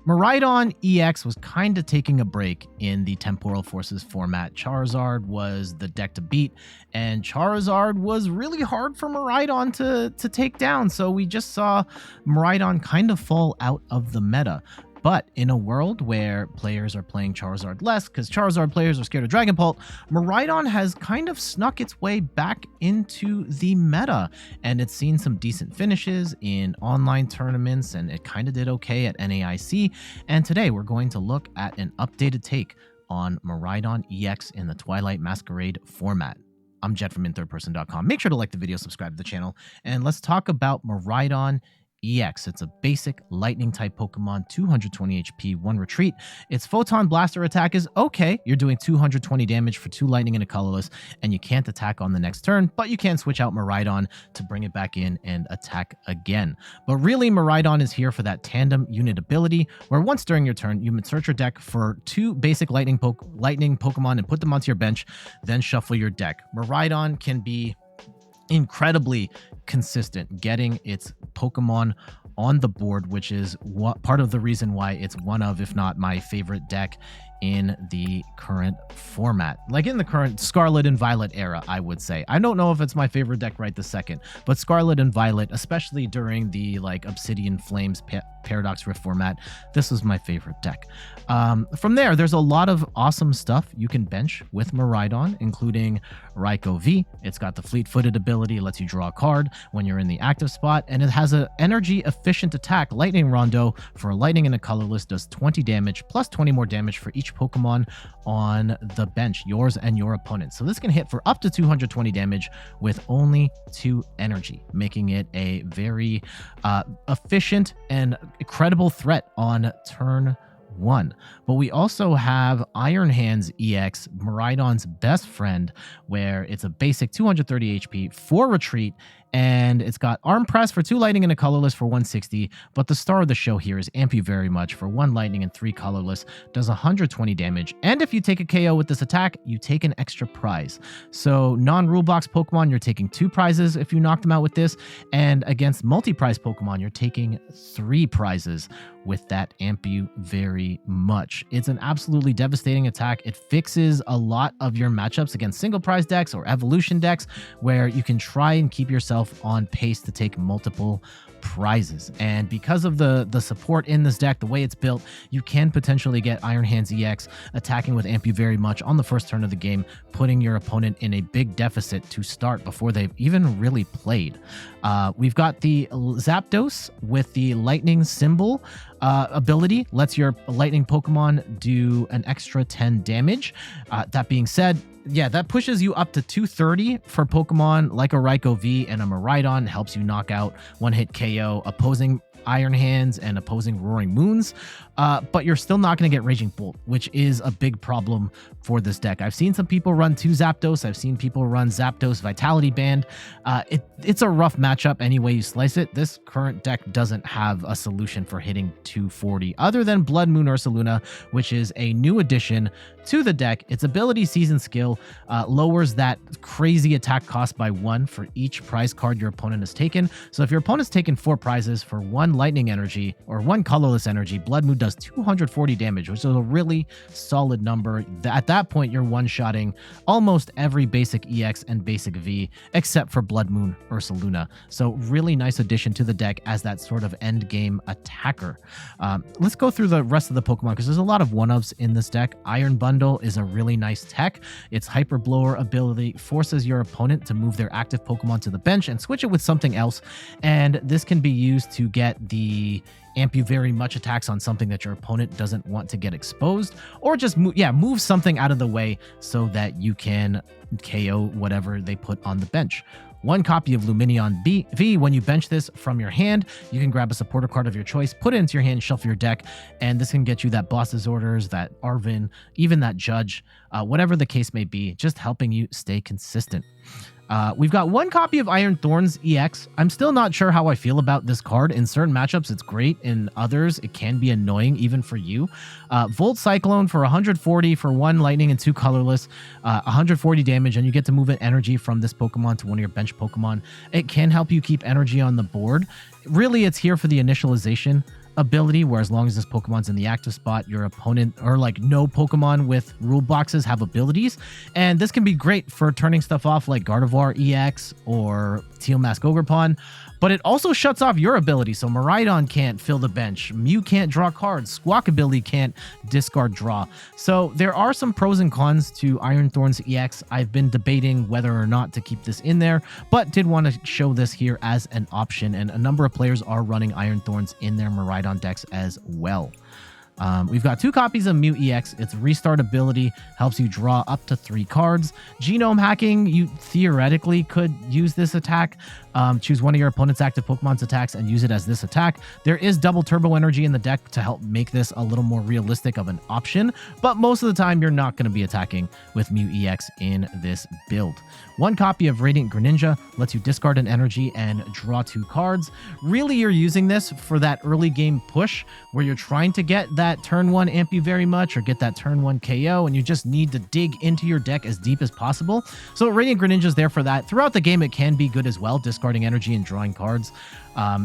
Miraidon EX was kind of taking a break in the Temporal Forces format. Charizard was the deck to beat, and Charizard was really hard for Miraidon to take down, so we just saw Miraidon kind of fall out of the meta. But in a world where players are playing Charizard less, because Charizard players are scared of Dragapult, Miraidon has kind of snuck its way back into the meta, and it's seen some decent finishes in online tournaments, and it kind of did okay at NAIC. And today we're going to look at an updated take on Miraidon EX in the Twilight Masquerade format. I'm Jet from inthirdperson.com. Make sure to like the video, subscribe to the channel, and let's talk about Miraidon EX. It's a basic lightning type Pokemon, 220 HP, 1 retreat. Its Photon Blaster attack is okay. You're doing 220 damage for 2 lightning and a colorless, and you can't attack on the next turn, but you can switch out Miraidon to bring it back in and attack again. But really, Miraidon is here for that tandem unit ability, where once during your turn, you search your deck for 2 basic lightning Pokemon and put them onto your bench, then shuffle your deck. Miraidon can be incredibly consistent getting its Pokemon on the board, which is part of the reason why it's one of, if not my favorite deck in the current format, like in the current Scarlet and Violet era. I would say, I don't know if it's my favorite deck right this second, but Scarlet and Violet, especially during the like Obsidian Flames Paradox Rift format, this was my favorite deck. From there, there's a lot of awesome stuff you can bench with Miraidon, including Raikou V. It's got the fleet-footed ability, lets you draw a card when you're in the active spot, and it has an energy efficient attack, Lightning Rondo, for a lightning and a colorless, does 20 damage plus 20 more damage for each Pokemon on the bench, yours and your opponent. So this can hit for up to 220 damage with only 2 energy, making it a very efficient and credible threat on turn 1. But we also have Iron Hands EX, Miraidon's best friend, where it's a basic 230 HP, 4 retreat, and it's got Arm Press for 2 lightning and a colorless for 160. But the star of the show here is Amp You Very Much for 1 lightning and 3 colorless, does 120 damage. And if you take a KO with this attack, you take an extra prize. So non-rule box Pokemon, you're taking 2 prizes if you knock them out with this. And against multi-prize Pokemon, you're taking 3 prizes with that Amp You Very Much. It's an absolutely devastating attack. It fixes a lot of your matchups against single prize decks or evolution decks, where you can try and keep yourself on pace to take multiple prizes. And because of the support in this deck, the way it's built, you can potentially get Iron Hands EX attacking with Amp You Very Much on the first turn of the game, putting your opponent in a big deficit to start before they've even really played. We've got the Zapdos with the lightning symbol ability, lets your lightning Pokemon do an extra 10 damage. That being said, yeah, that pushes you up to 230 for Pokemon like a Raikou V and a Miraidon, helps you knock out one-hit KO opposing Iron Hands and opposing Roaring Moons, but you're still not going to get Raging Bolt, which is a big problem for this deck. I've seen some people run 2 Zapdos. I've seen people run Zapdos Vitality Band. It's a rough matchup any way you slice it. This current deck doesn't have a solution for hitting 240 other than Bloodmoon Ursaluna, which is a new addition to the deck. Its ability season skill lowers that crazy attack cost by 1 for each prize card your opponent has taken. So if your opponent's taken 4 prizes for 1 lightning energy or 1 colorless energy, Bloodmoon does 240 damage, which is a really solid number. At that point, you're one-shotting almost every basic EX and basic V except for Bloodmoon Ursaluna. So really nice addition to the deck as that sort of end game attacker. Let's go through the rest of the Pokemon because there's a lot of one-ofs in this deck. Iron Bundle is a really nice tech. Its Hyper Blower ability forces your opponent to move their active Pokemon to the bench and switch it with something else, and this can be used to get the Amp You Very Much attacks on something that your opponent doesn't want to get exposed, or just move something out of the way so that you can KO whatever they put on the bench. 1 copy of Lumineon V. When you bench this from your hand, you can grab a supporter card of your choice, put it into your hand, shuffle your deck, and this can get you that Boss's Orders, that Arven, even that Judge, whatever the case may be, just helping you stay consistent. We've got 1 copy of Iron Thorns EX. I'm still not sure how I feel about this card. In certain matchups, it's great. In others, it can be annoying, even for you. Volt Cyclone for 140 for 1 lightning and 2 colorless, 140 damage, and you get to move an energy from this Pokemon to one of your bench Pokemon. It can help you keep energy on the board. Really, it's here for the initialization ability, where as long as this Pokemon's in the active spot, your opponent, or like no Pokemon with rule boxes, have abilities. And this can be great for turning stuff off like Gardevoir EX or Teal Mask Ogerpon, but it also shuts off your ability. So Miraidon can't fill the bench, Mew can't draw cards, Squawkabilly can't discard draw. So there are some pros and cons to Iron Thorns EX. I've been debating whether or not to keep this in there, but did want to show this here as an option, and a number of players are running Iron Thorns in their Miraidon decks as well. We've got 2 copies of Mew EX. Its restart ability helps you draw up to 3 cards. Genome hacking, you theoretically could use this attack. Choose one of your opponent's active Pokemon's attacks and use it as this attack. There is double turbo energy in the deck to help make this a little more realistic of an option, but most of the time you're not going to be attacking with Mew EX in this build. 1 copy of Radiant Greninja lets you discard an energy and draw 2 cards. Really, you're using this for that early game push where you're trying to get that turn 1 Ampy very much or get that turn 1 KO, and you just need to dig into your deck as deep as possible. So Radiant Greninja is there for that. Throughout the game, it can be good as well, discarding energy and drawing cards.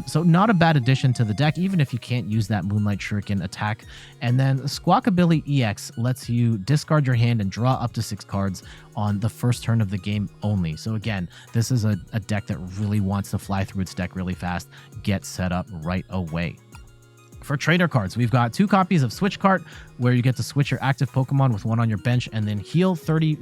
So not a bad addition to the deck, even if you can't use that Moonlight Shuriken attack. And then Squawkabilly EX lets you discard your hand and draw up to 6 cards on the first turn of the game only. So again, this is a deck that really wants to fly through its deck really fast, get set up right away. For trader cards, we've got 2 copies of Switch Cart, where you get to switch your active Pokemon with one on your bench and then heal 30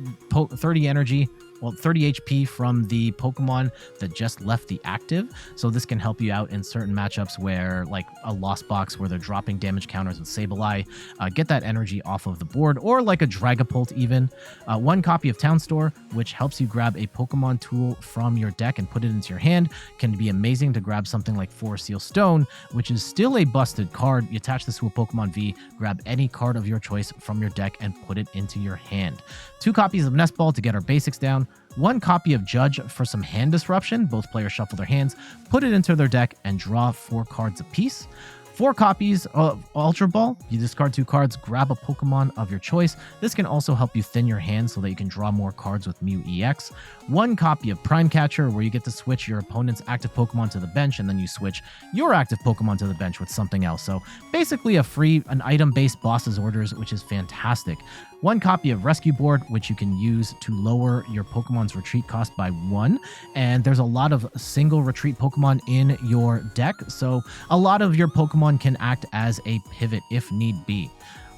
energy, well, 30 HP from the Pokemon that just left the active. So this can help you out in certain matchups where, like a Lost Box where they're dropping damage counters with Sableye, get that energy off of the board, or like a Dragapult even. 1 copy of Town Store, which helps you grab a Pokemon tool from your deck and put it into your hand. Can be amazing to grab something like Forest Seal Stone, which is still a busted card. You attach this to a Pokemon V, grab any card of your choice from your deck and put it into your hand. 2 copies of Nest Ball to get our basics down. 1 copy of Judge for some hand disruption. Both players shuffle their hands, put it into their deck, and draw 4 cards apiece. 4 copies of Ultra Ball. You discard 2 cards, grab a Pokemon of your choice. This can also help you thin your hand so that you can draw more cards with Mew EX. 1 copy of Prime Catcher, where you get to switch your opponent's active Pokemon to the bench, and then you switch your active Pokemon to the bench with something else. So basically an item-based boss's orders, which is fantastic. 1 copy of Rescue Board, which you can use to lower your Pokemon's retreat cost by 1. And there's a lot of single retreat Pokemon in your deck, so a lot of your Pokemon can act as a pivot if need be.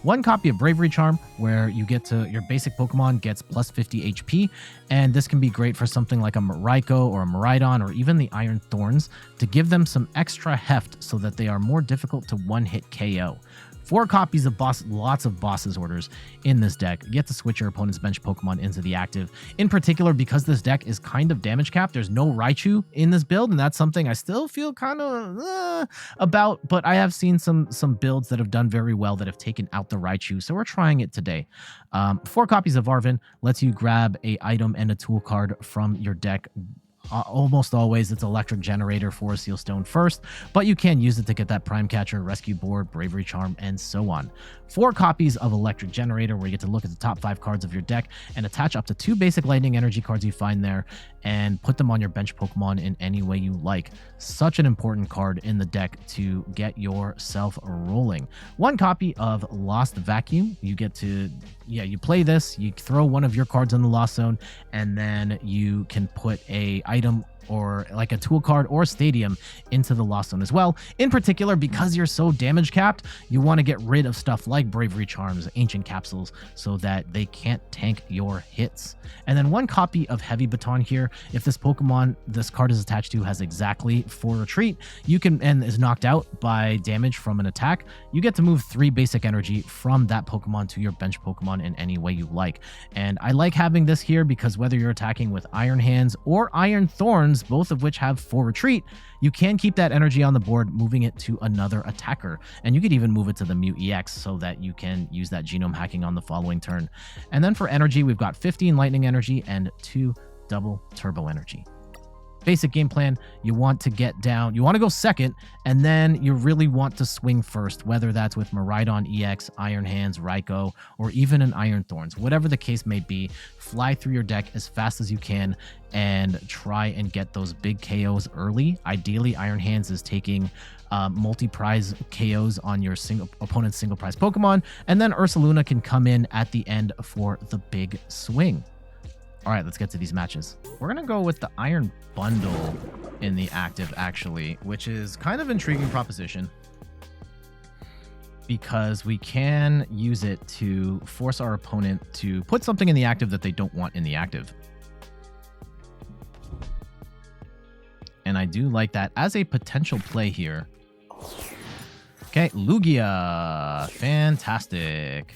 1 copy of Bravery Charm, where you get to your basic Pokemon gets plus 50 HP, and this can be great for something like a Raikou or a Miraidon or even the Iron Thorns to give them some extra heft so that they are more difficult to one-hit KO. 4 copies of lots of bosses orders in this deck. You get to switch your opponent's bench Pokemon into the active. In particular, because this deck is kind of damage capped, there's no Raichu in this build, and that's something I still feel kind of about, but I have seen some builds that have done very well that have taken out the Raichu, so we're trying it today. 4 copies of Arven lets you grab a item and a tool card from your deck. Almost always it's Electric Generator, Forest Seal Stone first, but you can use it to get that Prime Catcher, Rescue Board, Bravery Charm, and so on. 4 copies of Electric Generator, where you get to look at the top 5 cards of your deck and attach up to 2 basic Lightning Energy cards you find there and put them on your bench Pokemon in any way you like. Such an important card in the deck to get yourself rolling. 1 copy of Lost Vacuum. You get to, you play this, you throw one of your cards in the Lost Zone, and then you can put a item or like a tool card or stadium into the Lost Zone as well. In particular, because you're so damage capped, you want to get rid of stuff like Bravery Charms, Ancient Capsules, so that they can't tank your hits. And then 1 copy of Heavy Baton here. If this Pokemon this card is attached to has exactly 4 retreat, you can, and is knocked out by damage from an attack, you get to move 3 basic energy from that Pokemon to your bench Pokemon in any way you like. And I like having this here because whether you're attacking with Iron Hands or Iron Thorns, both of which have 4 retreat, you can keep that energy on the board, moving it to another attacker. And you could even move it to the Mew EX so that you can use that genome hacking on the following turn. And then for energy, we've got 15 lightning energy and 2 double turbo energy. Basic game plan, you want to get down, you want to go second, and then you really want to swing first, whether that's with Miraidon EX, Iron Hands, Raikou, or even an Iron Thorns. Whatever the case may be, fly through your deck as fast as you can and try and get those big KOs early. Ideally, Iron Hands is taking multi-prize KOs on your opponent's single prize Pokemon, and then Ursaluna can come in at the end for the big swing. All right, let's get to these matches. We're gonna go with the Iron Bundle in the active, actually, which is kind of intriguing proposition because we can use it to force our opponent to put something in the active that they don't want in the active. And I do like that as a potential play here. Okay, Lugia. Fantastic.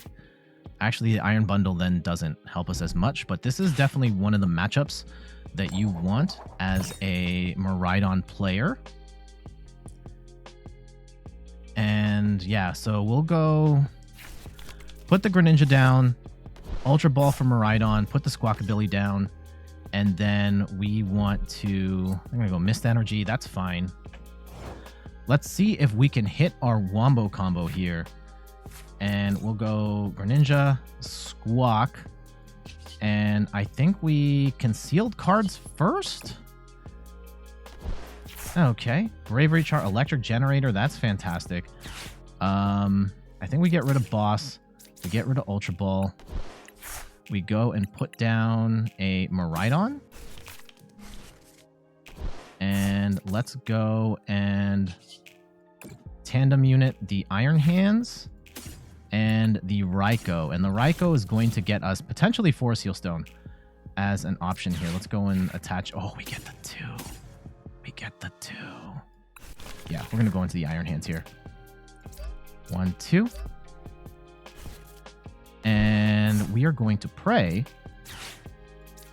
Actually, the Iron Bundle then doesn't help us as much, but this is definitely one of the matchups that you want as a Miraidon player. And yeah, so we'll go put the Greninja down, Ultra Ball for Miraidon, put the Squawkabilly down, and then we want to... I'm going to go Mist Energy. That's fine. Let's see if we can hit our Wombo combo here. And we'll go Greninja, Squawk, and I think we concealed cards first? Okay. Bravery Charm, Electric Generator. That's fantastic. I think we get rid of Boss. We get rid of Ultra Ball. We go and put down a Miraidon. And let's go and tandem unit the Iron Hands and the Raikou. And the Raikou is going to get us potentially 4 Seal Stone as an option here. Let's go and attach. Oh, we get the 2. We get the 2. Yeah, we're going to go into the Iron Hands here. 1, 2. And we are going to pray.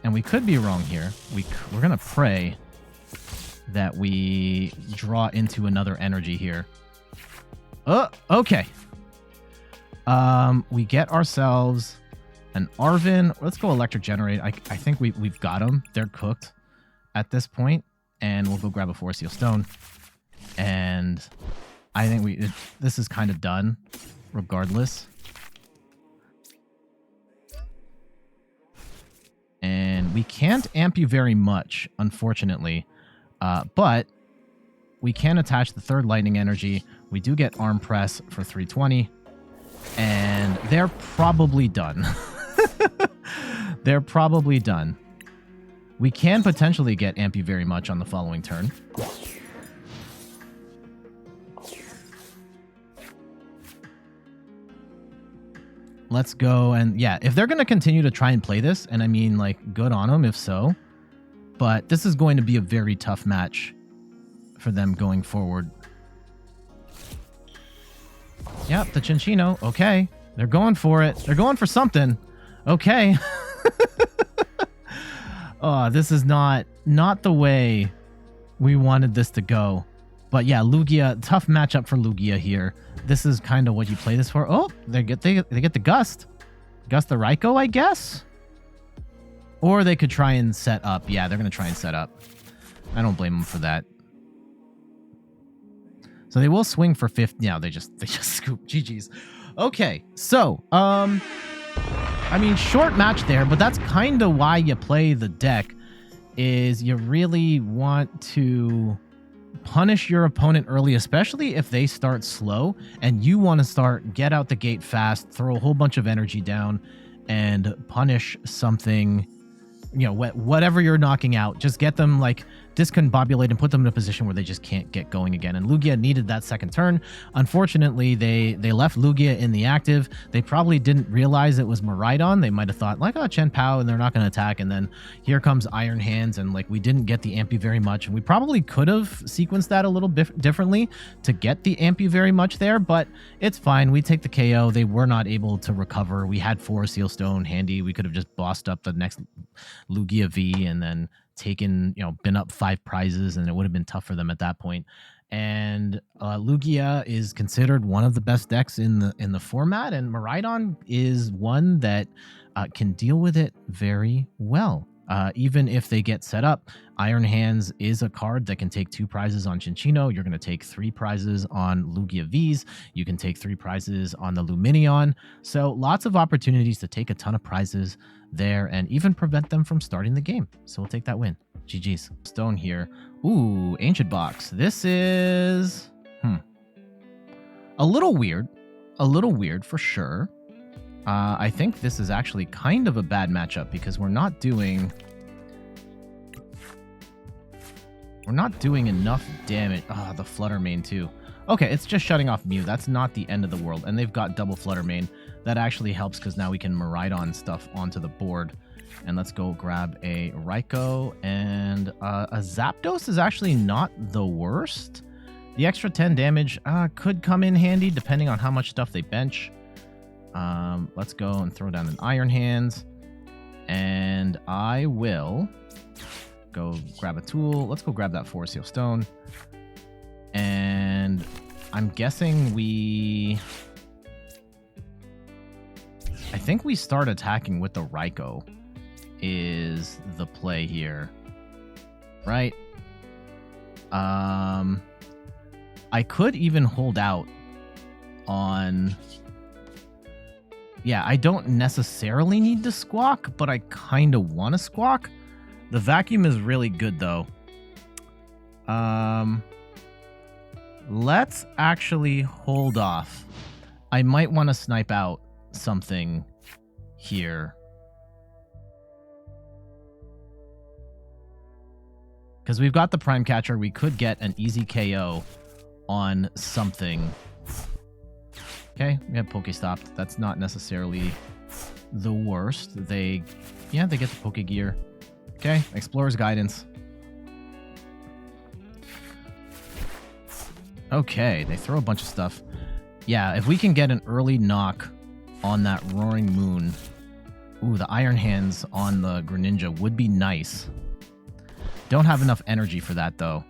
And we could be wrong here. We're going to pray that we draw into another energy here. Oh, okay. We get ourselves an Arven. Let's go Electric Generate. I think we've got them. They're cooked at this point. And we'll go grab a 4 Seal Stone. And I think this is kind of done regardless. And we can't amp you very much, unfortunately. But we can attach the 3rd Lightning Energy. We do get Arm Press for 320. And they're probably done. They're probably done. We can potentially get amp you very much on the following turn. Let's go and yeah, if they're going to continue to try and play this, and I mean like good on them if so, but this is going to be a very tough match for them going forward. Yep, the Chinchino. Okay. They're going for it. They're going for something. Okay. Oh, this is not the way we wanted this to go. But yeah, Lugia, tough matchup for Lugia here. This is kind of what you play this for. Oh, they get the Gust. Gust the Raikou, I guess? Or they could try and set up. Yeah, they're going to try and set up. I don't blame them for that. So they will swing for 50. Yeah, they just scoop. GG's. Okay, so, I mean, short match there, but that's kind of why you play the deck, is you really want to punish your opponent early, especially if they start slow, and you want to get out the gate fast, throw a whole bunch of energy down, and punish something, you know, whatever you're knocking out. Just get them, like, discombobulate and put them in a position where they just can't get going again. And Lugia needed that second turn. Unfortunately, they left Lugia in the active. They probably didn't realize it was Miraidon. They might have thought, like, oh, Chen Pao, and they're not going to attack. And then here comes Iron Hands, and, like, we didn't get the Ampy very much. And we probably could have sequenced that a little bit differently to get the Ampy very much there, but it's fine. We take the KO. They were not able to recover. We had 4 Seal Stone handy. We could have just bossed up the next Lugia V and then taken, you know, been up 5 prizes, and it would have been tough for them at that point. And Lugia is considered one of the best decks in the format, and Miraidon is one that can deal with it very well. Even if they get set up, Iron Hands is a card that can take 2 prizes on Chinchino. You're going to take 3 prizes on Lugia Vs. You can take 3 prizes on the Lumineon. So lots of opportunities to take a ton of prizes there and even prevent them from starting the game. So we'll take that win. GG's. Stone here. Ooh, Ancient Box. This is... A little weird. A little weird for sure. I think this is actually kind of a bad matchup because we're not doing enough damage. Ah, the Flutter Mane too. Okay, it's just shutting off Mew. That's not the end of the world. And they've got double Flutter Mane. That actually helps because now we can Miraidon stuff onto the board. And let's go grab a Raikou. And a Zapdos is actually not the worst. The extra 10 damage could come in handy depending on how much stuff they bench. Let's go and throw down an Iron Hands. And I will go grab a tool. Let's go grab that Forest Seal Stone. And I'm guessing I think we start attacking with the Raikou is the play here. Right? I could even hold out on... Yeah, I don't necessarily need to Squawk, but I kind of want to Squawk. The Vacuum is really good, though. Let's actually hold off. I might want to snipe out something here. Because we've got the Prime Catcher, we could get an easy KO on something. Okay, we have Pokestop. That's not necessarily the worst. They get the Pokegear. Okay, Explorer's Guidance. Okay, they throw a bunch of stuff. Yeah, if we can get an early knock on that Roaring Moon. Ooh, the Iron Hands on the Greninja would be nice. Don't have enough energy for that, though.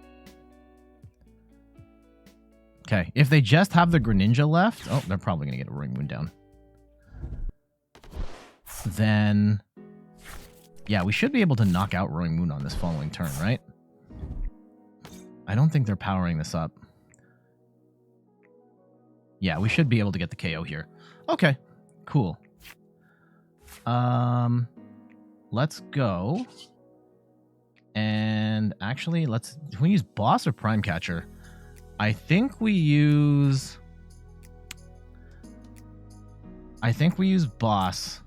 Okay, if they just have the Greninja left... Oh, they're probably going to get a Roaring Moon down. Then... Yeah, we should be able to knock out Roaring Moon on this following turn, right? I don't think they're powering this up. Yeah, we should be able to get the KO here. Okay, cool. Let's go. And actually, do we use Boss or Prime Catcher? I think we use Boss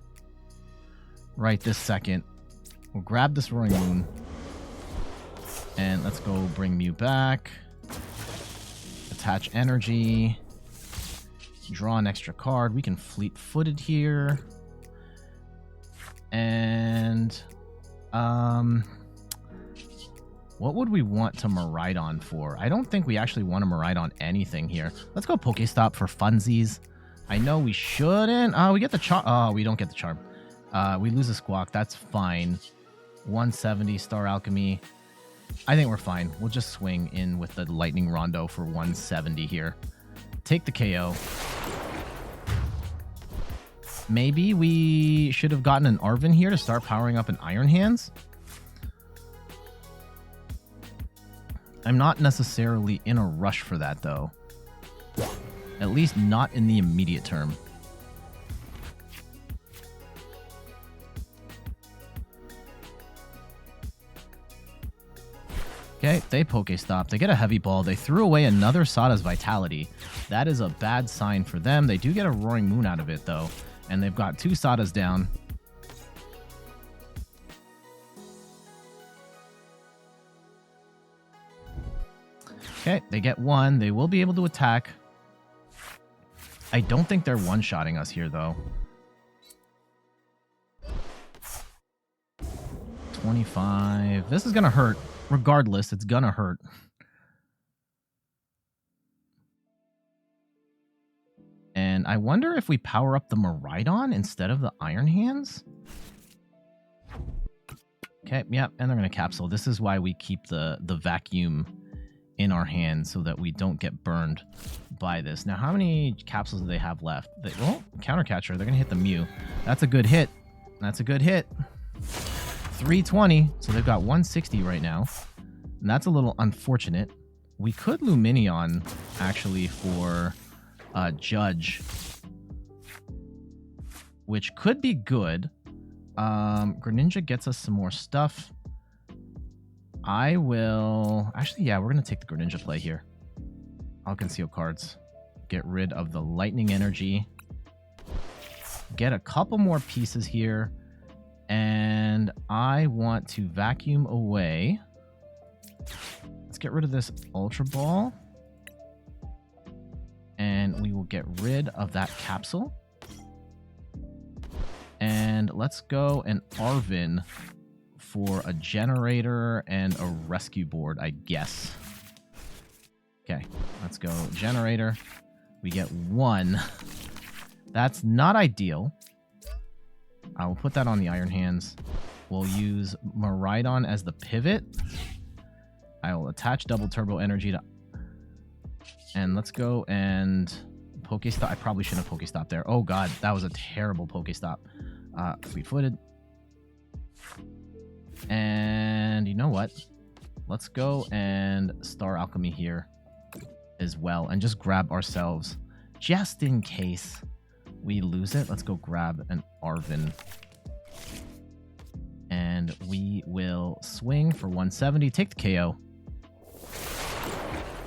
right this second. We'll grab this Roaring Moon. And let's go bring Mew back. Attach energy. Draw an extra card. We can fleet-footed here. And what would we want to Miraidon for? I don't think we actually want to Miraidon anything here. Let's go Pokestop for funsies. I know we shouldn't. We get the charm. Oh, we don't get the charm. We lose a Squawk. That's fine. 170 Star Alchemy. I think we're fine. We'll just swing in with the Lightning Rondo for 170 here. Take the KO. Maybe we should have gotten an Arven here to start powering up an Iron Hands. I'm not necessarily in a rush for that, though. At least not in the immediate term. Okay, they Pokestop. They get a Heavy Ball. They threw away another Sada's Vitality. That is a bad sign for them. They do get a Roaring Moon out of it, though. And they've got 2 Sadas down. Okay, they get 1. They will be able to attack. I don't think they're one-shotting us here, though. 25. This is going to hurt. Regardless, it's going to hurt. And I wonder if we power up the Miraidon instead of the Iron Hands. Okay, yep, and they're going to Capsule. This is why we keep the Vacuum in our hands so that we don't get burned by this. Now, how many capsules do they have left? Well, Counter Catcher, they're going to hit the Mew. That's a good hit. That's a good hit. 320, so they've got 160 right now. And that's a little unfortunate. We could Lumineon, actually, for Judge, which could be good. Greninja gets us some more stuff. I will... Actually, yeah, we're going to take the Greninja play here. I'll conceal cards. Get rid of the lightning energy. Get a couple more pieces here. And I want to vacuum away. Let's get rid of this Ultra Ball. And we will get rid of that capsule. And let's go and Arven for a generator and a rescue board, I guess. Okay, let's go generator. We get 1. That's not ideal. I will put that on the Iron Hands. We'll use Miraidon as the pivot. I will attach double turbo energy to... And let's go and Pokestop. I probably shouldn't have Pokestop there. Oh god, that was a terrible Pokestop. Fleet-footed. And you know what? Let's go and Star Alchemy here as well. And just grab ourselves, just in case we lose it. Let's go grab an Arven. And we will swing for 170. Take the KO.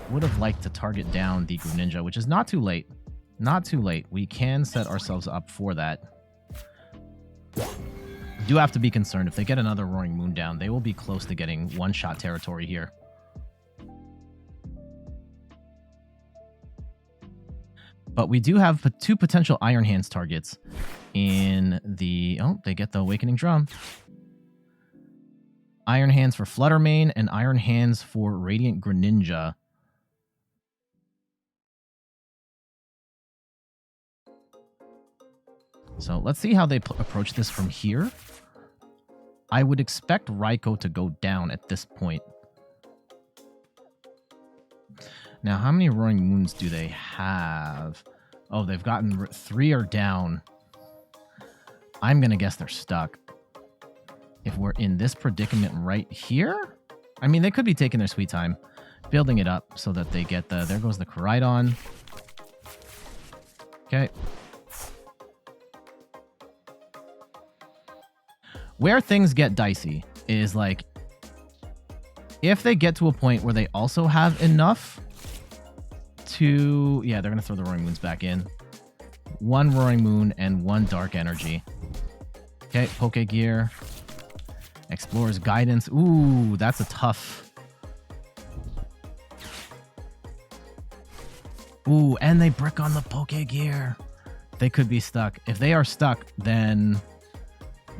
Would have liked to target down the Greninja, which is not too late. Not too late. We can set ourselves up for that. Do have to be concerned. If they get another Roaring Moon down, they will be close to getting one-shot territory here. But we do have 2 potential Iron Hands targets in the... Oh, they get the Awakening Drum. Iron Hands for Fluttermane and Iron Hands for Radiant Greninja. So let's see how they approach this from here. I would expect Raikou to go down at this point. Now, how many Roaring Moons do they have? Oh, they've gotten 3 are down. I'm going to guess they're stuck. If we're in this predicament right here, I mean, they could be taking their sweet time, building it up so that they get the... There goes the Miraidon. Okay. Where things get dicey is like, if they get to a point where they also have enough to... Yeah, they're going to throw the Roaring Moons back in. 1 Roaring Moon and 1 Dark Energy. Okay, Poke Gear. Explorer's Guidance. Ooh, that's a tough... Ooh, and they brick on the Poke Gear. They could be stuck. If they are stuck, then...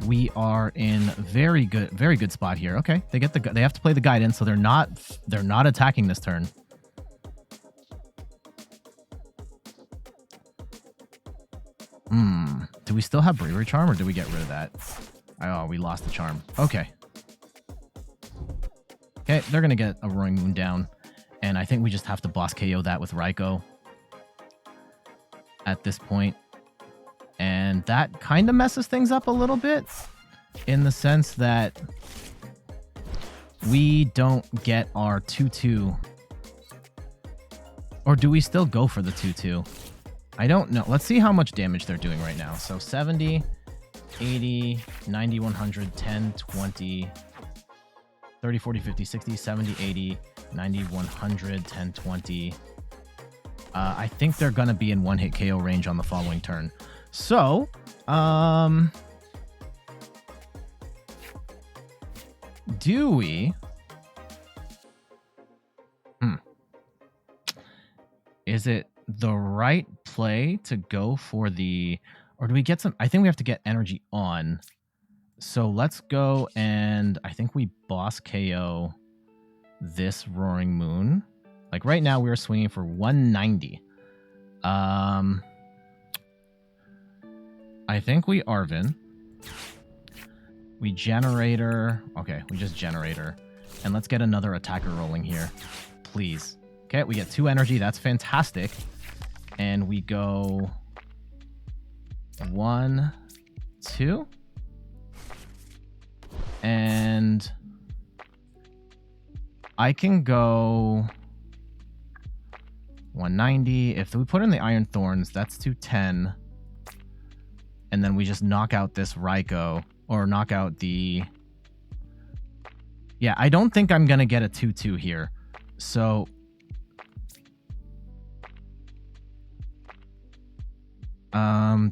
we are in very good spot here. Okay, they have to play the guidance, so they're not attacking this turn. Do we still have Bravery Charm, or did we get rid of that? Oh, we lost the charm. Okay. Okay, they're gonna get a Roaring Moon down, and I think we just have to boss KO that with Raikou at this point. And that kind of messes things up a little bit in the sense that we don't get our 2-2. Or do we still go for the 2-2? I don't know. Let's see how much damage they're doing right now. So 70, 80, 90, 100, 10, 20, 30, 40, 50, 60, 70, 80, 90, 100, 10, 20. I think they're going to be in one-hit KO range on the following turn. So, do we... Is it the right play to go for the... Or do we get some... I think we have to get energy on. So let's go and... I think we boss KO this Roaring Moon. Like right now we are swinging for 190. I think we Arven. We Generator. Okay, we just Generator. And let's get another attacker rolling here. Please. Okay, we get 2 energy. That's fantastic. And we go 1, 2. And I can go 190. If we put in the Iron Thorns, that's 210. And then we just knock out this Raikou, or knock out the... Yeah, I don't think I'm going to get a 2-2 here. So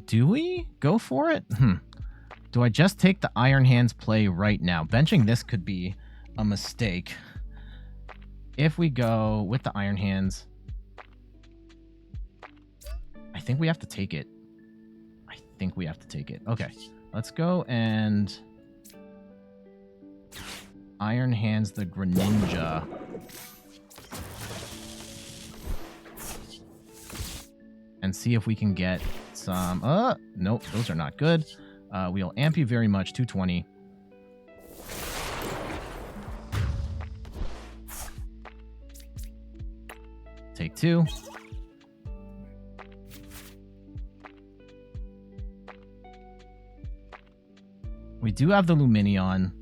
Do we go for it? Do I just take the Iron Hands play right now? Benching this could be a mistake. If we go with the Iron Hands, I think we have to take it. Okay, let's go and Iron Hands the Greninja. And see if we can get some... nope, those are not good. We'll amp you very much, 220. Take 2. We do have the Lumineon.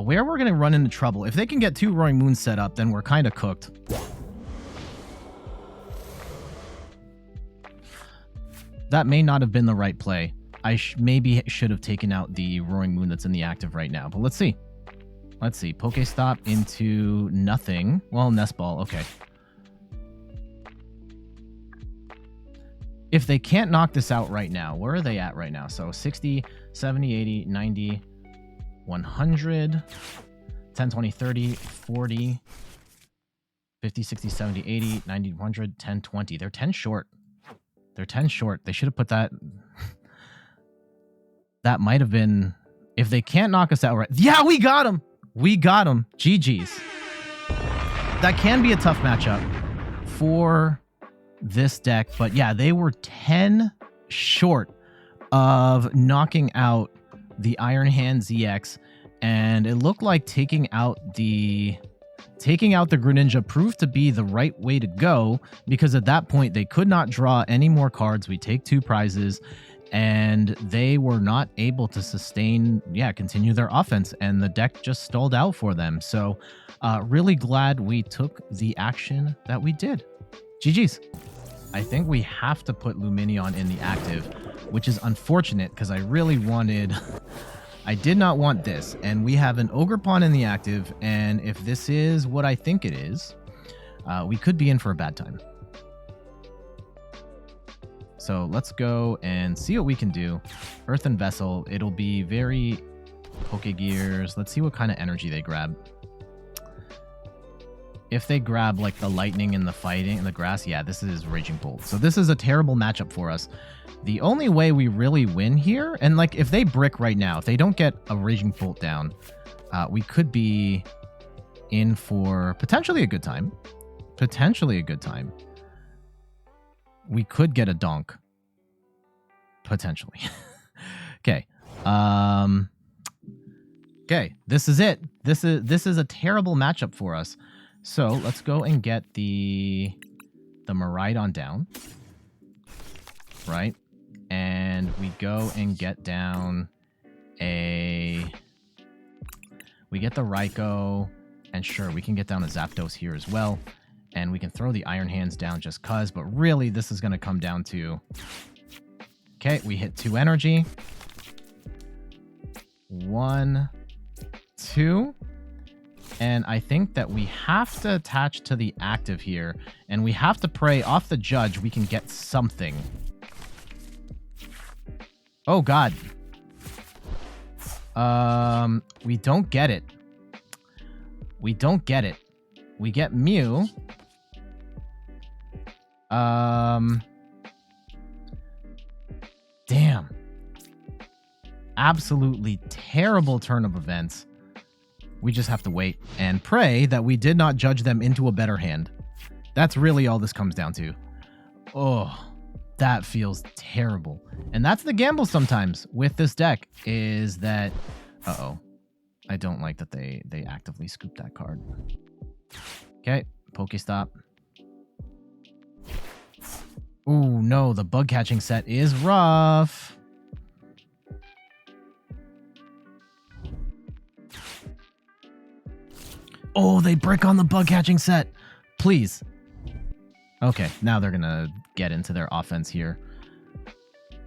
Where we're going to run into trouble, if they can get 2 Roaring Moons set up, then we're kind of cooked. That may not have been the right play. I maybe should have taken out the Roaring Moon that's in the active right now, but let's see. Let's see. Pokestop into nothing. Well, Nest Ball. Okay. If they can't knock this out right now, where are they at right now? So 60, 70, 80, 90, 100, 10, 20, 30, 40, 50, 60, 70, 80, 90, 100, 10, 20. They're 10 short. They're 10 short. They should have put that... That might have been... If they can't knock us out right... Yeah, we got him! We got him. GG's. That can be a tough matchup for this deck. But yeah, they were 10 short of knocking out the Iron Hand ZX. And it looked like taking out the Greninja proved to be the right way to go, because at that point they could not draw any more cards. We take 2 prizes, and they were not able to continue their offense, and the deck just stalled out for them. So really glad we took the action that we did. GG's. I think we have to put Lumineon in the active, which is unfortunate because I really wanted... I did not want this, and we have an Ogerpon in the active, and if this is what I think it is, we could be in for a bad time. So let's go and see what we can do. Earthen Vessel, it'll be very Pokegears. Let's see what kind of energy they grab. If they grab like the lightning and the fighting and the grass, yeah, this is Raging Bolt. So this is a terrible matchup for us. The only way we really win here, and like if they brick right now, if they don't get a Raging Bolt down, we could be in for potentially a good time. We could get a donk. Potentially. Okay. Okay, this is it. This is a terrible matchup for us. So let's go and get the Miraidon down. Right? And we go and get down we get the Raikou, and sure, we can get down a Zapdos here as well. And we can throw the Iron Hands down just cuz, but really this is going to come down to... Okay, we hit 2 energy. 1, 2. And I think that we have to attach to the active here, and we have to pray off the Judge we can get something. Oh, God. We don't get it. We don't get it. We get Mew. Damn. Absolutely terrible turn of events. We just have to wait and pray that we did not judge them into a better hand. That's really all this comes down to. Oh, that feels terrible. And that's the gamble sometimes with this deck, is that... Uh-oh. I don't like that they actively scoop that card. Okay, Pokestop. Ooh, no, the bug catching set is rough. Oh, they brick on the bug catching set. Please. Okay, now they're gonna get into their offense here.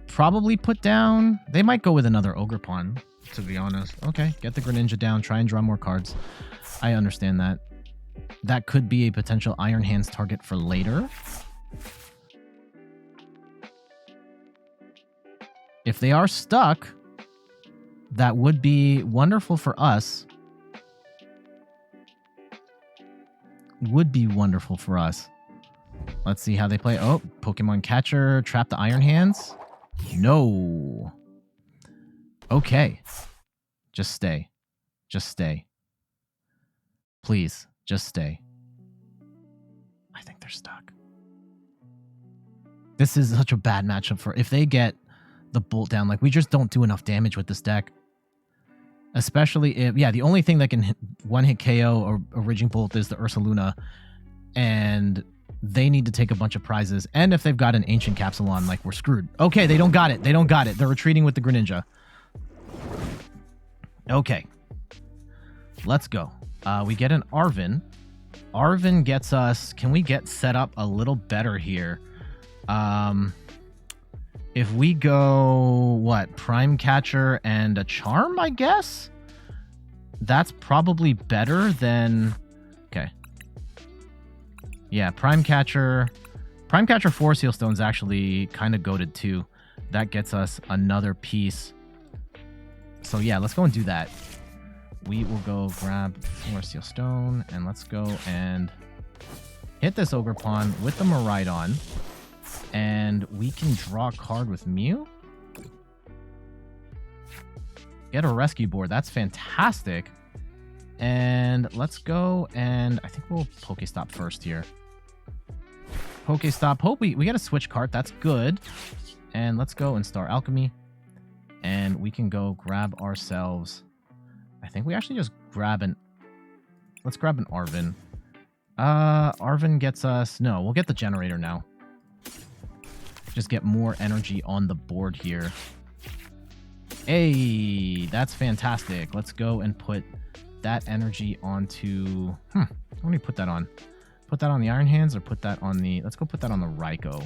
Probably put down... They might go with another Ogerpon, to be honest. Okay, get the Greninja down. Try and draw more cards. I understand that. That could be a potential Iron Hands target for later. If they are stuck, that would be wonderful for us. Would be wonderful for us. Let's see how they play. Oh, Pokemon Catcher, trap the Iron Hands. No. Okay. Just stay. Just stay. Please, just stay. I think they're stuck. This is such a bad matchup for... If they get the Bolt down, like, we just don't do enough damage with this deck. Especially if... Yeah, the only thing that can one-hit KO or a Raging Bolt is the Ursaluna. And they need to take a bunch of prizes. And if they've got an Ancient Capsulon, like, we're screwed. Okay, they don't got it. They don't got it. They're retreating with the Greninja. Okay. Let's go. We get an Arven. Arven gets us... Can we get set up a little better here? If we go, what, Prime Catcher and a Charm, I guess? That's probably better than... Okay. Yeah, Prime Catcher 4 Seal Stone's actually kind of goated too. That gets us another piece. So yeah, let's go and do that. We will go grab 4 Seal Stone, and let's go and hit this Ogerpon with the Miraidon. And we can draw a card with Mew. Get a Rescue Board. That's fantastic. And let's go, and I think we'll Pokestop first here. Pokestop. Hope we get a Switch Cart. That's good. And let's go and Star Alchemy. And we can go grab ourselves... I think we actually just grab an... Let's grab an Arven. Arven gets us... No, we'll get the Generator now. Just get more energy on the board here. Hey, that's fantastic. Let's go and put that energy onto... Let me put that on. Put that on the Iron Hands or put that on the... Let's go put that on the Raikou.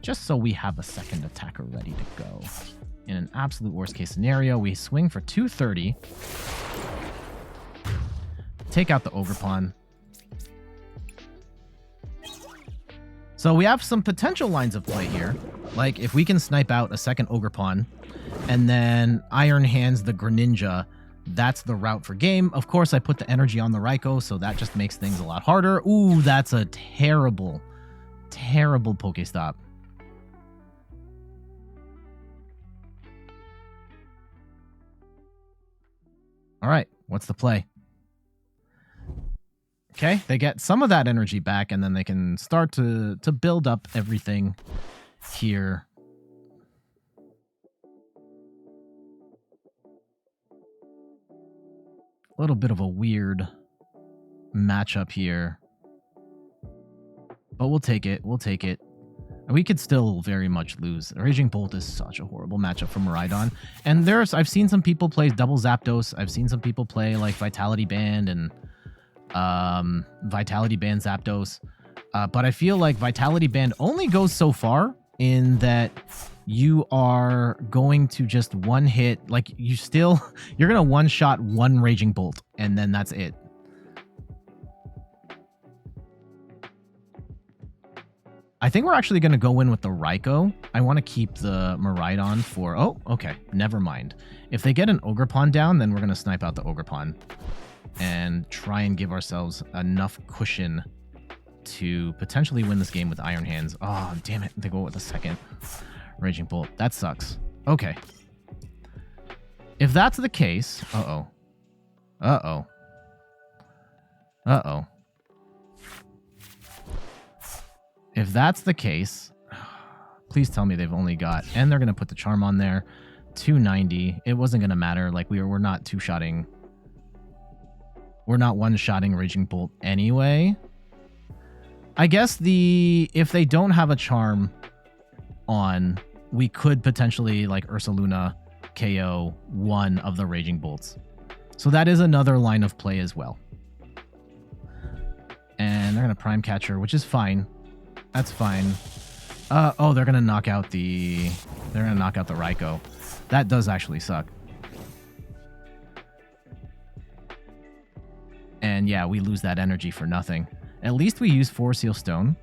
Just so we have a second attacker ready to go. In an absolute worst case scenario, we swing for 230. Take out the Ogerpon. So we have some potential lines of play here. Like, if we can snipe out a second Ogerpon and then Iron Hands the Greninja, that's the route for game. Of course, I put the energy on the Raikou, so that just makes things a lot harder. Ooh, that's a terrible, terrible Pokestop. All right, what's the play? Okay, they get some of that energy back, and then they can start to build up everything here. A little bit of a weird matchup here. But we'll take it. We'll take it. We could still very much lose. Raging Bolt is such a horrible matchup for Miraidon. And I've seen some people play double Zapdos. I've seen some people play like Vitality Band and Vitality Band Zapdos. But I feel like Vitality Band only goes so far in that you are going to just one hit, like you're going to one-shot one Raging Bolt, and then that's it. I think we're actually going to go in with the Raikou. I want to keep the Miraidon for... Oh, okay. Never mind. If they get an Ogerpon down, then we're going to snipe out the Ogerpon and try and give ourselves enough cushion to potentially win this game with Iron Hands. Oh, damn it. They go with a second Raging Bolt. That sucks. Okay. If that's the case... Uh-oh. Uh-oh. Uh-oh. If that's the case, please tell me they've only got... And they're going to put the Charm on there. 290. It wasn't going to matter. Like, we're not two-shotting... We're not one-shotting Raging Bolt anyway. I guess if they don't have a Charm on, we could potentially, like, Ursaluna KO one of the Raging Bolts. So that is another line of play as well. And they're going to Prime Catcher, which is fine. That's fine. Oh, they're going to knock out the... They're going to knock out the Raikou. That does actually suck. And yeah, we lose that energy for nothing. At least we use 4 Seal Stone.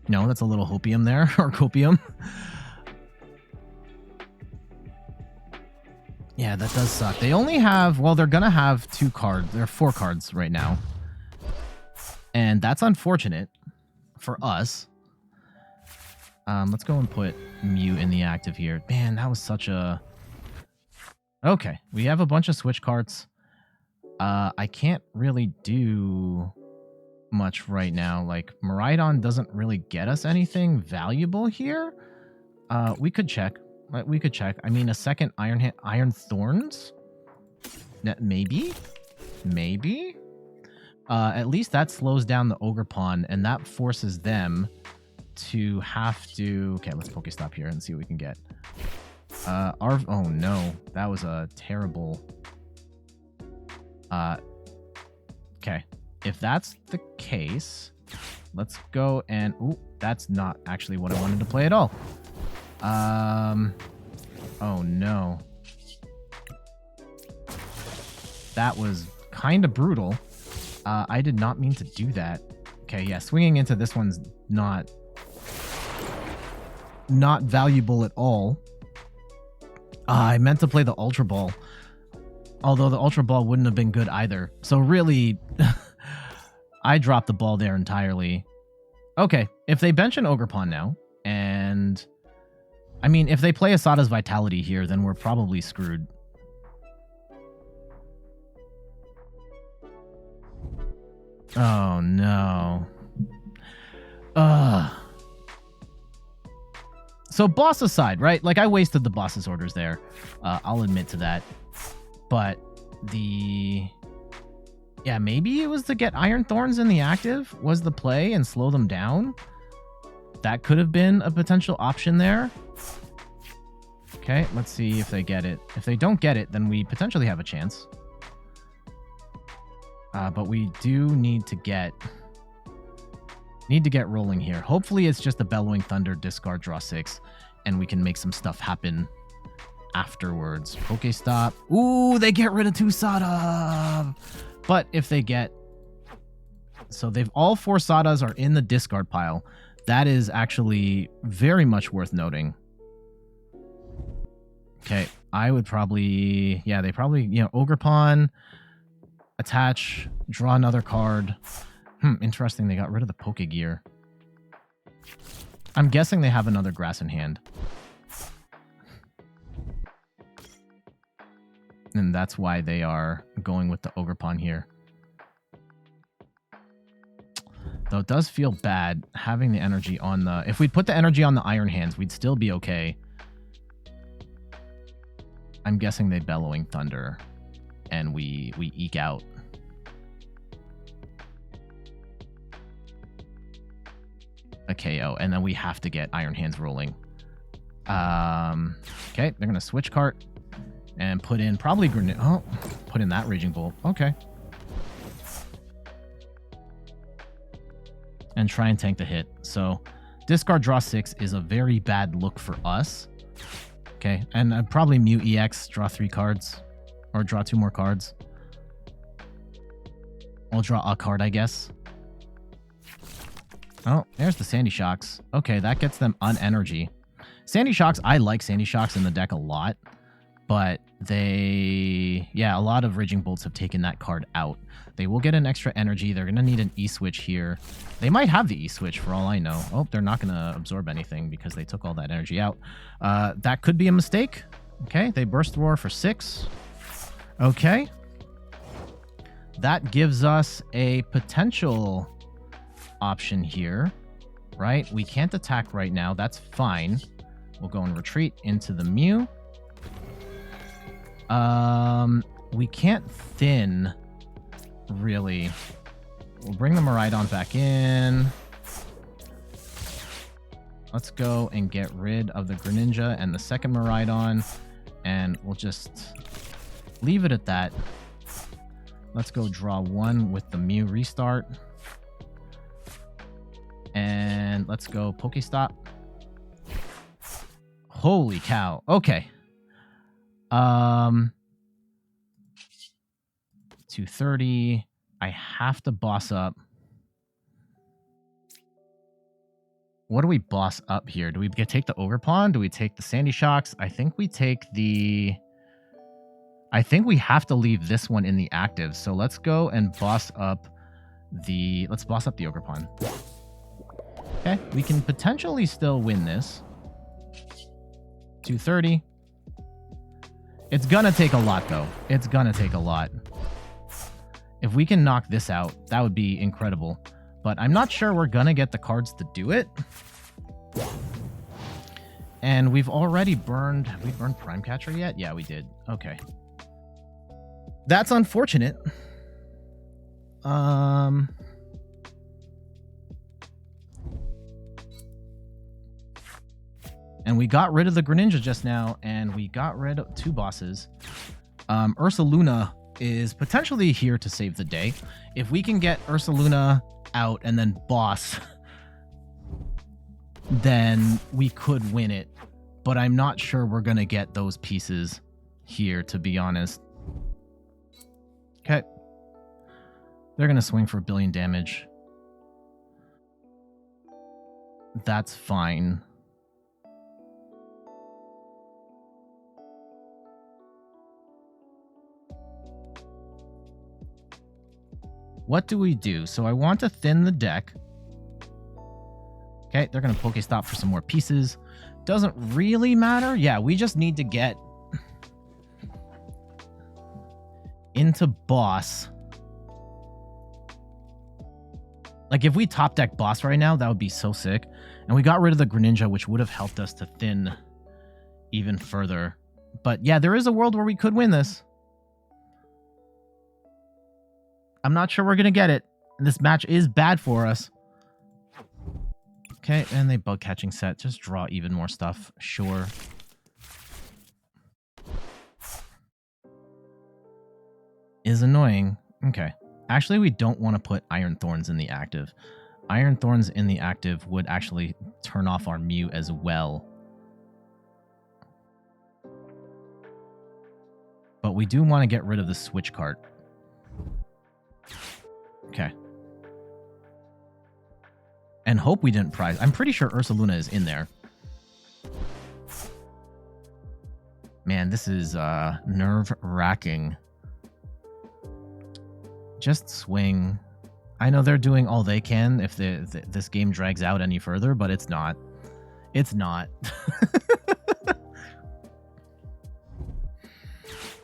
No, that's a little Hopium there, or Copium. Yeah, that does suck. They only have, well, they're gonna have 2 cards. There are 4 cards right now. And that's unfortunate for us. Let's go and put Mew in the active here. Man, that was such a... Okay, we have a bunch of Switch Carts. I can't really do much right now. Like, Miraidon doesn't really get us anything valuable here. We could check. We could check. I mean, a second Iron Thorns? Maybe? Maybe? At least that slows down the Ogerpon, and that forces them to have to... Okay, let's Pokestop here and see what we can get. Oh no, that was a terrible... Okay, if that's the case, let's go and... Ooh, that's not actually what I wanted to play at all. Oh no. That was kind of brutal. I did not mean to do that. Okay, yeah, swinging into this one's not valuable at all. I meant to play the Ultra Ball. Although the Ultra Ball wouldn't have been good either. So really, I dropped the ball there entirely. Okay, if they bench an Ogerpon now, and... I mean, if they play Asada's Vitality here, then we're probably screwed. Oh, no. Ugh. So boss aside, right? Like, I wasted the boss's orders there. I'll admit to that. But the... Yeah, maybe it was to get Iron Thorns in the active was the play and slow them down. That could have been a potential option there. Okay, let's see if they get it. If they don't get it, then we potentially have a chance. But we do need to get rolling here. Hopefully it's just a Bellowing Thunder, discard, draw 6, and we can make some stuff happen afterwards. Pokestop. Ooh, they get rid of 2 Sada. But if they get... So they've all 4 Sadas are in the discard pile. That is actually very much worth noting. Okay, I would probably... Yeah, they probably... You know, Ogerpon, attach, draw another card. Interesting, they got rid of the Pokegear. I'm guessing they have another grass in hand. And that's why they are going with the Ogerpon here. Though it does feel bad having the energy on the... If we'd put the energy on the Iron Hands, we'd still be okay. I'm guessing they Bellowing Thunder, and we eke out. A KO, and then we have to get Iron Hands rolling. Okay, they're gonna Switch Cart and put in probably put in that Raging Bolt. Okay. And try and tank the hit. So discard, draw 6 is a very bad look for us. Okay, and probably Mew EX, draw 3 cards. Or draw 2 more cards. We'll draw a card, I guess. Oh, there's the Sandy Shocks. Okay, that gets them unenergy. Sandy Shocks, I like Sandy Shocks in the deck a lot. But they... Yeah, a lot of Raging Bolts have taken that card out. They will get an extra energy. They're going to need an E-Switch here. They might have the E-Switch for all I know. Oh, they're not going to absorb anything because they took all that energy out. That could be a mistake. Okay, they Burst Roar for 6. Okay. That gives us a potential option here, right? We can't attack right now. That's fine. We'll go and retreat into the Mew. We can't thin, really. We'll bring the Miraidon back in. Let's go and get rid of the Greninja and the second Miraidon, and we'll just leave it at that. Let's go draw 1 with the Mew restart. And let's go Pokestop. Holy cow. Okay. 230. I have to boss up. What do we boss up here? Do we take the Ogerpon? Do we take the Sandy Shocks? I think we take the... I think we have to leave this one in the active. So let's go and boss up the Ogerpon. Okay, we can potentially still win this. 230. It's gonna take a lot, though. It's gonna take a lot. If we can knock this out, that would be incredible. But I'm not sure we're gonna get the cards to do it. And we've already burned... Have we burned Prime Catcher yet? Yeah, we did. Okay. That's unfortunate. And we got rid of the Greninja just now, and we got rid of 2 bosses. Ursaluna is potentially here to save the day. If we can get Ursaluna out and then boss, then we could win it. But I'm not sure we're going to get those pieces here, to be honest. Okay. They're going to swing for 1 billion damage. That's fine. What do we do? So I want to thin the deck. Okay, they're going to Pokestop for some more pieces. Doesn't really matter. Yeah, we just need to get into boss. Like, if we top deck boss right now, that would be so sick. And we got rid of the Greninja, which would have helped us to thin even further. But yeah, there is a world where we could win this. I'm not sure we're going to get it. This match is bad for us. Okay, and they bug catching set. Just draw even more stuff. Sure. Is annoying. Okay. Actually, we don't want to put Iron Thorns in the active. Iron Thorns in the active would actually turn off our Mew as well. But we do want to get rid of the Switch Cart. Okay. And hope we didn't prize. I'm pretty sure Ursaluna is in there. Man, this is nerve-wracking. Just swing. I know they're doing all they can if this game drags out any further, but it's not. It's not.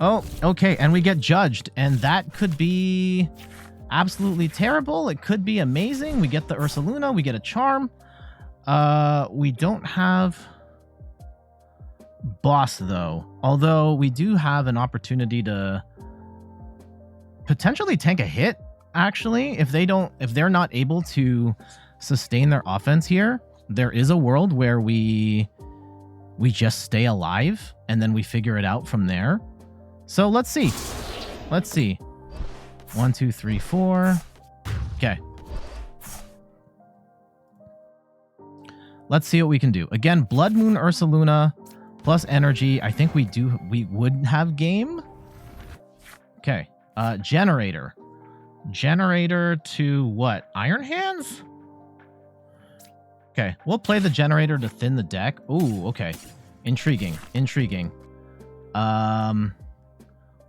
Oh, okay, and we get judged, and that could be absolutely terrible. It could be amazing. We get the Ursaluna, we get a charm. We don't have boss, though. Although we do have an opportunity to potentially tank a hit, actually. If they're not able to sustain their offense here, there is a world where we just stay alive, and then we figure it out from there. So let's see. Let's see. 1, 2, 3, 4. Okay. Let's see what we can do. Again, Bloodmoon Ursaluna plus energy. I think we would have game. Okay. Generator. Generator to what? Iron Hands? Okay. We'll play the generator to thin the deck. Ooh, okay. Intriguing. Intriguing.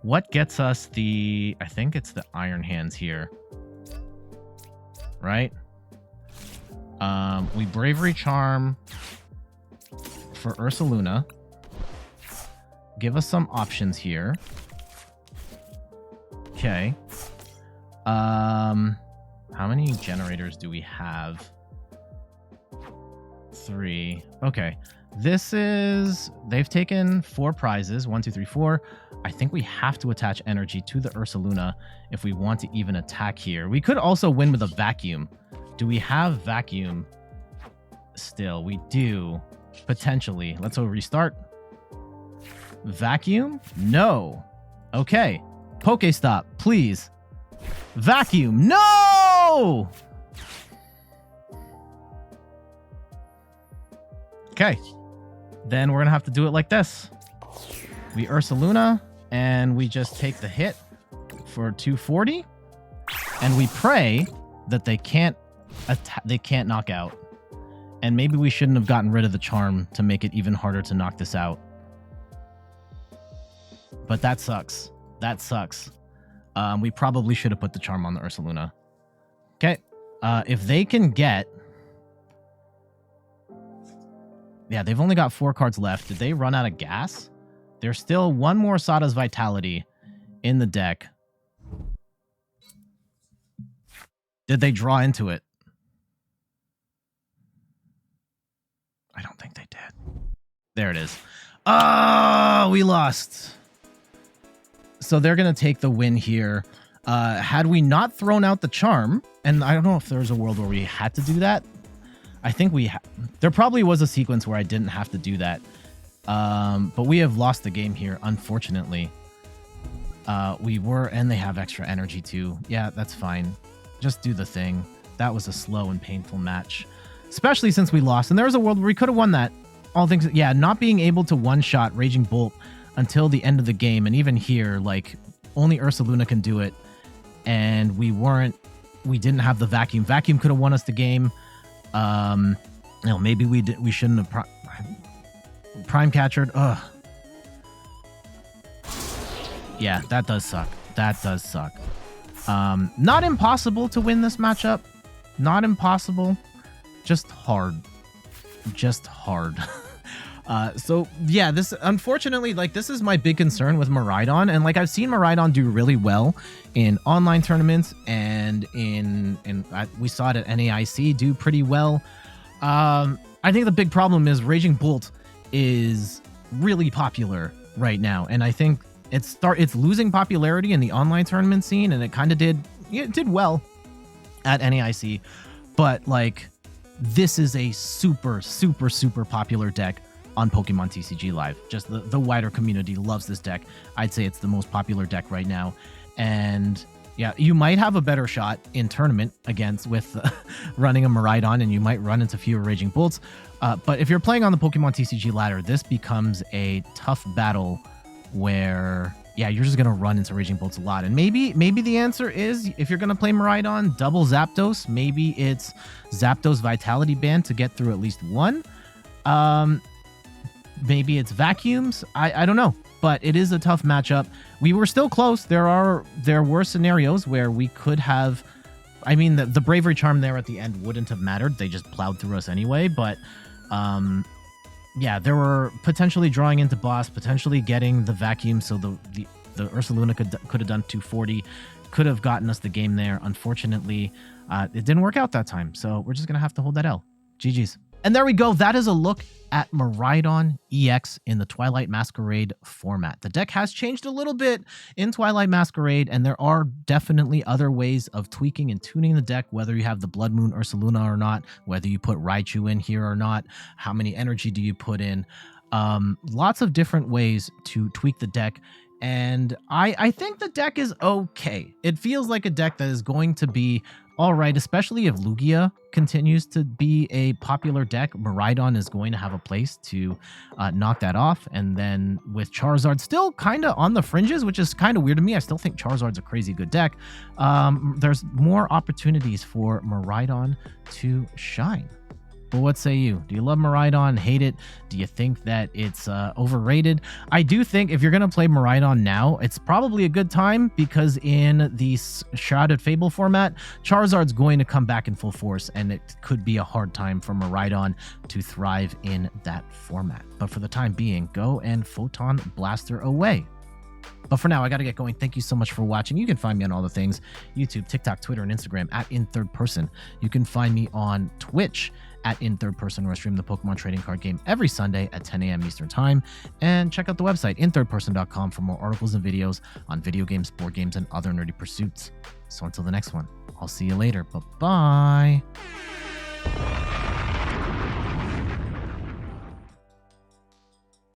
What gets us the... I think it's the Iron Hands here. Right? We Bravery Charm for Ursaluna. Give us some options here. Okay. How many generators do we have? 3. Okay. This is... They've taken 4 prizes. 1, 2, 3, 4. I think we have to attach energy to the Ursaluna if we want to even attack here. We could also win with a vacuum. Do we have vacuum still? We do. Potentially. Let's restart. Vacuum? No. Okay. Pokestop, please. Vacuum. No! Okay. Then we're going to have to do it like this. We Ursaluna, and we just take the hit for 240. And we pray that they can't knock out. And maybe we shouldn't have gotten rid of the charm to make it even harder to knock this out. but that sucks. That sucks. We probably should have put the charm on the Ursaluna. Okay. If they can get... Yeah, they've only got 4 cards left. Did they run out of gas? There's still one more Sada's Vitality in the deck. Did they draw into it? I don't think they did. There it is. Oh, we lost. So they're going to take the win here. Had we not thrown out the charm, and I don't know if there's a world where we had to do that. I think there probably was a sequence where I didn't have to do that. But we have lost the game here, unfortunately. And they have extra energy too. Yeah, that's fine. Just do the thing. That was a slow and painful match, especially since we lost. And there was a world where we could have won that. All things, yeah, not being able to one-shot Raging Bolt until the end of the game. And even here, like, only Ursaluna can do it. And we didn't have the Vacuum. Vacuum could have won us the game. Maybe we shouldn't have Prime Catchered. Ugh. Yeah, that does suck. That does suck. Not impossible to win this matchup. Not impossible. Just hard. Just hard. So yeah, this unfortunately, like, this is my big concern with Miraidon, and like I've seen Miraidon do really well in online tournaments, and we saw it at NAIC do pretty well. I think the big problem is Raging Bolt is really popular right now, and I think it's losing popularity in the online tournament scene, and it did well at NAIC, but like, this is a super, super, super popular deck on Pokemon TCG Live. Just the wider community loves this deck. I'd say it's the most popular deck right now. And yeah, you might have a better shot in tournament with running a Miraidon, and you might run into fewer Raging Bolts. But if you're playing on the Pokemon TCG ladder, this becomes a tough battle where, yeah, you're just going to run into Raging Bolts a lot. And maybe the answer is, if you're going to play Miraidon, double Zapdos. Maybe it's Zapdos Vitality Band to get through at least one. Maybe it's Vacuums. I don't know. But it is a tough matchup. We were still close. There were scenarios where we could have... I mean, the Bravery Charm there at the end wouldn't have mattered. They just plowed through us anyway. But... yeah, there were potentially drawing into boss, potentially getting the Vacuum, so the Ursaluna could have done 240, could have gotten us the game there. Unfortunately, it didn't work out that time, so we're just going to have to hold that L. GG's. And there we go. That is a look at Miraidon EX in the Twilight Masquerade format. The deck has changed a little bit in Twilight Masquerade, and there are definitely other ways of tweaking and tuning the deck, whether you have the Bloodmoon Ursaluna or not, whether you put Raikou in here or not, how many energy do you put in. Lots of different ways to tweak the deck, and I think the deck is okay. It feels like a deck that is going to be all right, especially if Lugia continues to be a popular deck. Miraidon is going to have a place to knock that off. And then with Charizard still kind of on the fringes, which is kind of weird to me. I still think Charizard's a crazy good deck. There's more opportunities for Miraidon to shine. But what say you? Do you love Miraidon? Hate it? Do you think that it's overrated? I do think if you're going to play Miraidon now, it's probably a good time, because in the Shrouded Fable format, Charizard's going to come back in full force, and it could be a hard time for Miraidon to thrive in that format. But for the time being, go and Photon Blaster away. But for now, I got to get going. Thank you so much for watching. You can find me on all the things: YouTube, TikTok, Twitter, and Instagram at In3rdPerson. You can find me on Twitch at In3rdPerson, where I stream the Pokemon trading card game every Sunday at 10 a.m. Eastern Time. And check out the website, In3rdPerson.com, for more articles and videos on video games, board games, and other nerdy pursuits. So until the next one, I'll see you later. Bye-bye.